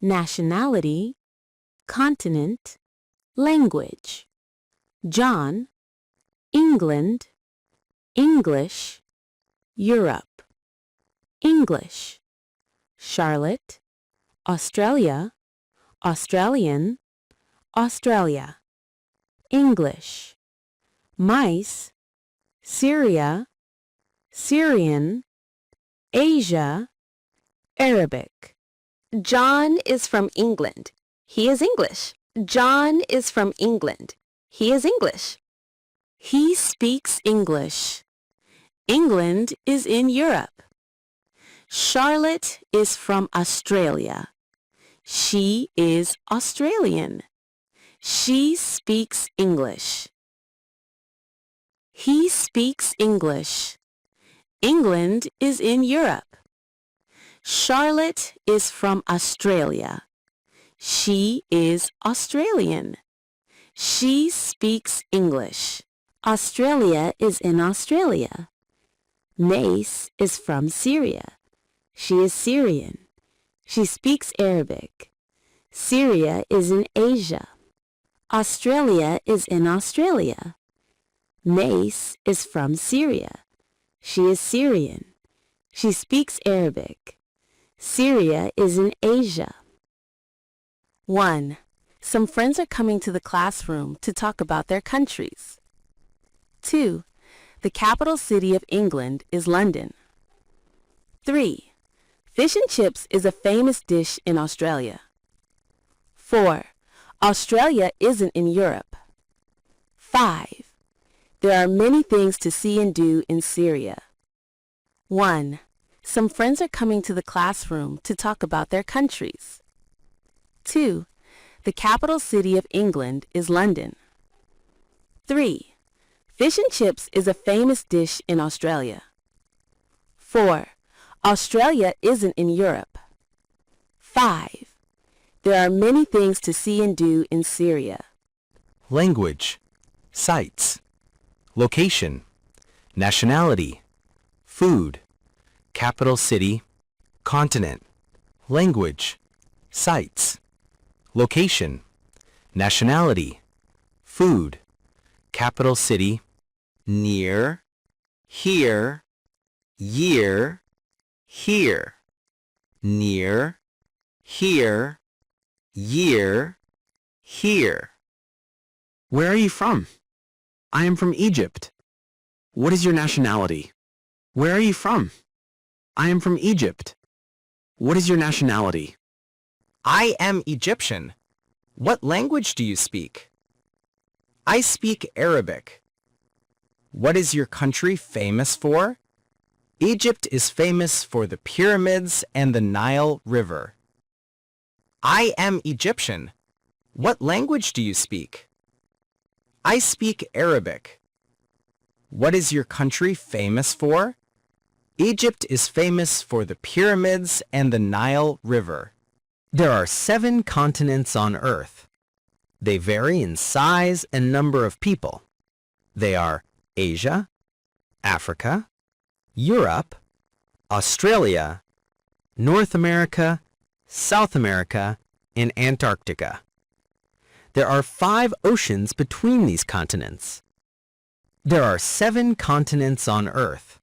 nationality, continent, language. John, England, English, Europe, English. Charlotte, Australia, Australian, Australia, English. Mice, Syria, Syrian, Asia, Arabic. John is from England. He is English. John is from England. He is English. He speaks English. England is in Europe. Charlotte is from Australia. She is Australian. She speaks English. He speaks English. England is in Europe. Charlotte is from Australia. She is Australian. She speaks English. Australia is in Australia. Mace is from Syria. She is Syrian. She speaks Arabic. Syria is in Asia. Australia is in Australia. Mace is from Syria. She is Syrian. She speaks Arabic. Syria is in Asia. 1. Some friends are coming to the classroom to talk about their countries. 2. The capital city of England is London. 3. Fish and chips is a famous dish in Australia. 4. Australia isn't in Europe. 5. There are many things to see and do in Syria. 1. Some friends are coming to the classroom to talk about their countries. 2. The capital city of England is London. 3. Fish and chips is a famous dish in Australia. 4. Australia isn't in Europe. 5. There are many things to see and do in Syria. Language, sites, location, nationality, food, capital city, continent, language, sites, location, nationality, food, capital city, near, here, year, here, near, here, year, here. Where are you from? I am from Egypt. What is your nationality? Where are you from? I am from Egypt. What is your nationality? I am Egyptian. What language do you speak? I speak Arabic. What is your country famous for? Egypt is famous for the pyramids and the Nile River. I am Egyptian. What language do you speak? I speak Arabic. What is your country famous for? Egypt is famous for the pyramids and the Nile River. There are 7 continents on Earth. They vary in size and number of people. They are Asia, Africa, Europe, Australia, North America, South America, and Antarctica. There are 5 oceans between these continents. There are 7 continents on Earth.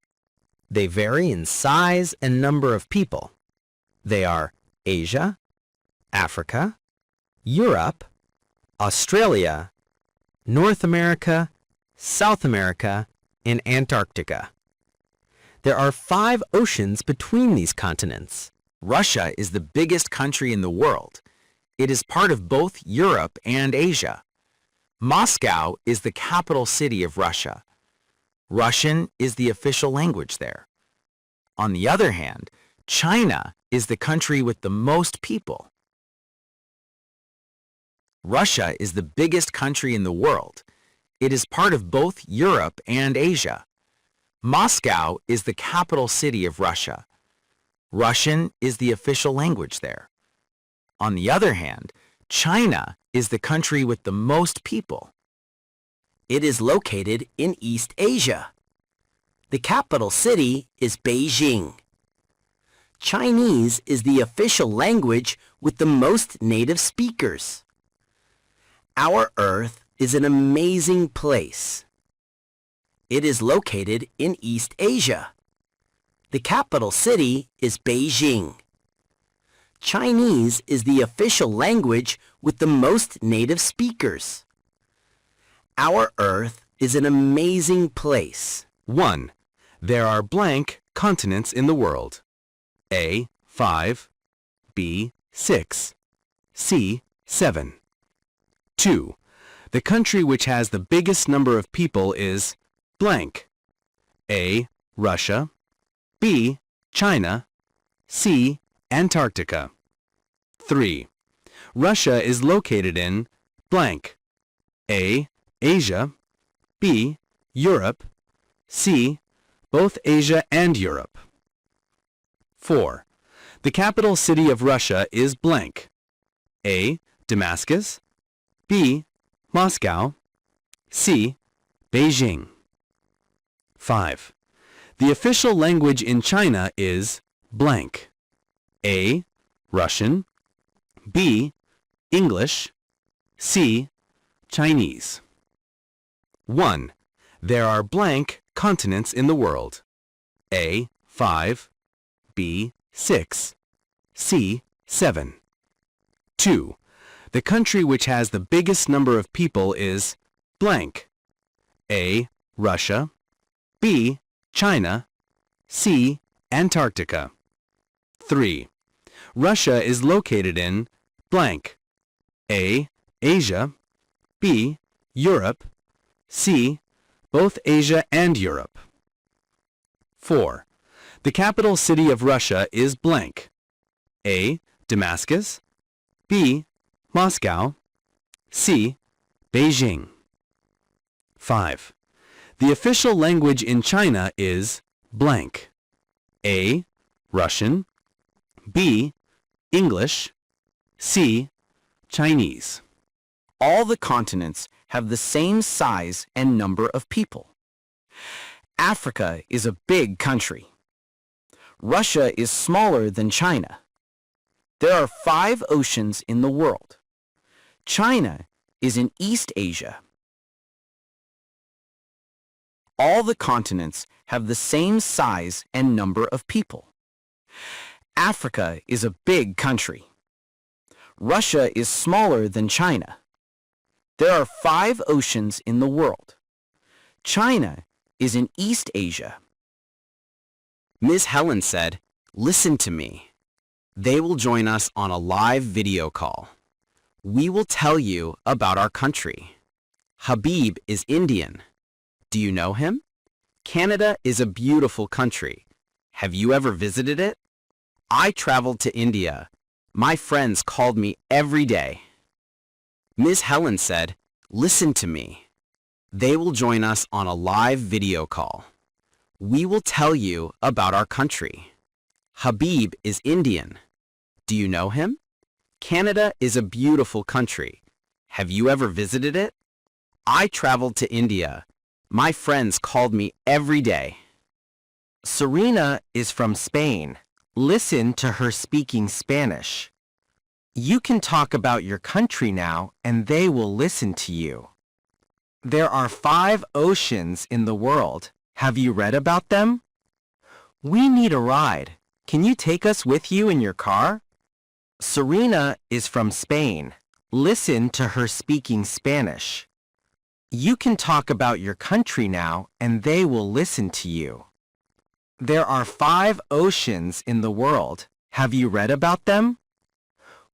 They vary in size and number of people. They are Asia, Africa, Europe, Australia, North America, South America, and Antarctica. There are 5 oceans between these continents. Russia is the biggest country in the world. It is part of both Europe and Asia. Moscow is the capital city of Russia. Russian is the official language there. On the other hand, China is the country with the most people. Russia is the biggest country in the world. It is part of both Europe and Asia. Moscow is the capital city of Russia. Russian is the official language there. On the other hand, China is the country with the most people. It is located in East Asia. The capital city is Beijing. Chinese is the official language with the most native speakers. Our Earth is an amazing place. It is located in East Asia. The capital city is Beijing. Chinese is the official language with the most native speakers. Our Earth is an amazing place. 1. There are blank continents in the world. A. 5. B. 6. C. 7. 2. The country which has the biggest number of people is blank. A. Russia. B. China. C. Antarctica. 3. Russia is located in blank. A. Asia. B. Europe. C. Both Asia and Europe. 4. The capital city of Russia is blank. A. Damascus. B. Moscow. C. Beijing. 5. The official language in China is blank. A. Russian. B. English. C. Chinese. 1. There are blank continents in the world. A. 5. B. 6. C. 7. 2. The country which has the biggest number of people is blank. A. Russia. B. China. C. Antarctica. 3. Russia is located in blank. A. Asia. B. Europe. C. Both Asia and Europe. 4. The capital city of Russia is blank. A. Damascus. B. Moscow. C. Beijing. 5. The official language in China is blank. A. Russian. B. English. C. Chinese. All the continents have the same size and number of people. Africa is a big country. Russia is smaller than China. There are 5 oceans in the world. China is in East Asia. All the continents have the same size and number of people. Africa is a big country. Russia is smaller than China. There are 5 oceans in the world. China is in East Asia. Ms. Helen said, "Listen to me. They will join us on a live video call. We will tell you about our country. Habib is Indian. Do you know him? Canada is a beautiful country. Have you ever visited it? I traveled to India. My friends called me every day." Ms. Helen said, "Listen to me. They will join us on a live video call. We will tell you about our country. Habib is Indian. Do you know him? Canada is a beautiful country. Have you ever visited it? I traveled to India. My friends called me every day." Serena is from Spain. Listen to her speaking Spanish. You can talk about your country now and they will listen to you. There are 5 oceans in the world. Have you read about them? We need a ride. Can you take us with you in your car? Serena is from Spain. Listen to her speaking Spanish. You can talk about your country now and they will listen to you. There are 5 oceans in the world. Have you read about them?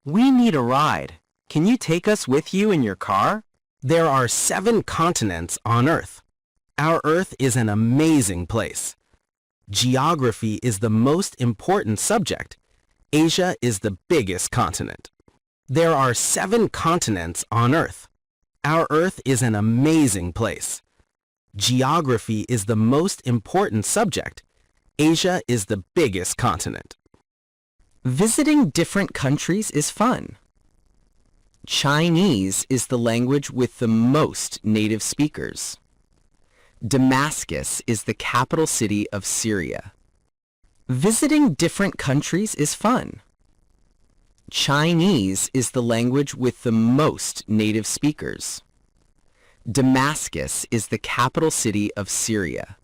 We need a ride. Can you take us with you in your car? There are 7 continents on Earth. Our Earth is an amazing place. Geography is the most important subject. Asia is the biggest continent. There are 7 continents on Earth. Our Earth is an amazing place. Geography is the most important subject. Asia is the biggest continent. Visiting different countries is fun. Chinese is the language with the most native speakers. Damascus is the capital city of Syria. Visiting different countries is fun. Chinese is the language with the most native speakers. Damascus is the capital city of Syria.